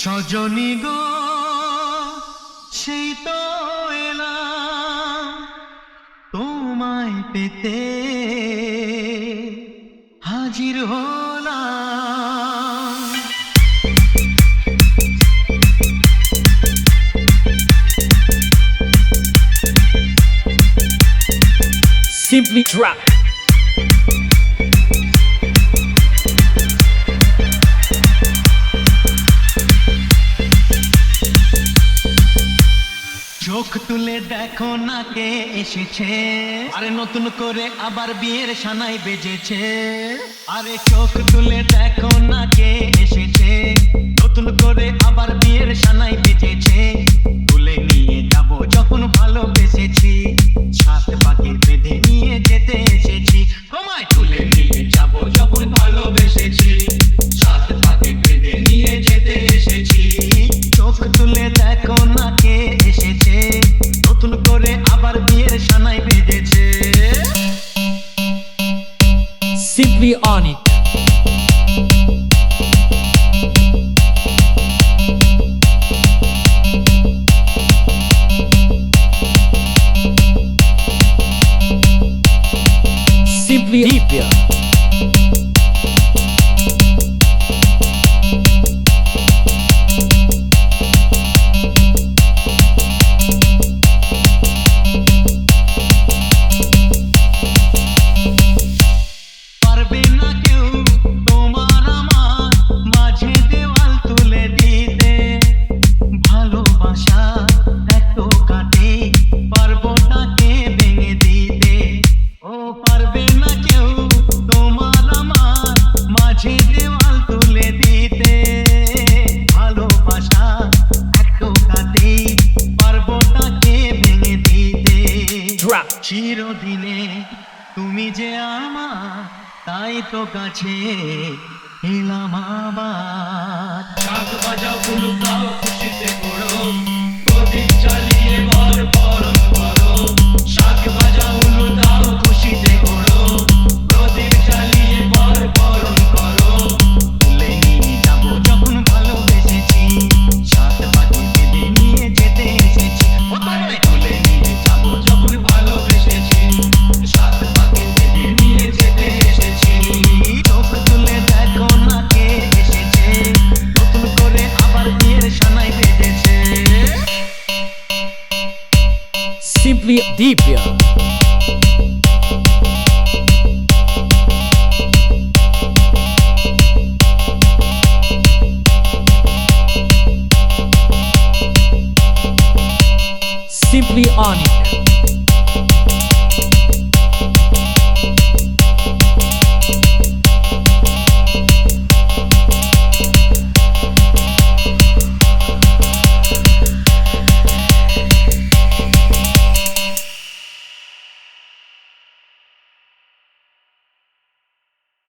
সজনী গো সেই তো এলাম তোমায় পেতে হাজির হলাম। Simply Trap. চোখ তুলে দেখো না কে এসেছে, আরে নতুন করে আবার বিয়ের সানাই বেজেছে। আরে চোখ তুলে দেখো না কে এসেছে, নতুন করে আবার বিয়ের সানাই বেজেছে। তুলে নিয়ে যাব যখন ভালোবেসেছি, সাত পাকে বেঁধে নিয়ে যেতে এসেছি। তোমায় তুলে নিয়ে যাব যখন ভালোবেসেছি, সাত পাকে বেঁধে নিয়ে যেতে এসেছি। চোখ তুলে দেখো না কে এসেছে, নতুন করে আবার বিয়ের সানাই বেজেছে। Simply on it. Simply Deepia. পারবে না কেউ তোমার আমার মাঝে দেওয়াল তুলে দিতে, ভালোবাসা এত কাটে পারবো তাকে ভেঙে দিতে। ও পারবে না কেউ তোমার আমার মাঝে দেওয়াল তুলে দিতে, ভালোবাসা এত কাটে পারবো তাকে ভেঙে দিতে। Drop. চিরদিনে তুমি যে আমার, তাই তো কাছে এলাম আবার। শাক বাজাও ফুল দাও খুশিতে করো, প্রদীপ জ্বালিয়ে বর বরণ করো। শাক বাজাও ফুল দাও খুশিতে করো, প্রদীপ জ্বালিয়ে বর বরণ করো। তুলে নিয়ে যাব যখন ভালোবেসেছি, সাত পাকে বেঁধে নিয়ে যেতে এসেছি। ও তোমায় তুলে নিয়ে যাব যখন ভালোবেসেছি, সাত পাকে বেঁধে নিয়ে যেতে এসেছি। চোখ তুলে দেখো না কে এসেছে, নতুন করে আবার বিয়ের সানাই বেজেছে। Simply Deepia. Simply on it.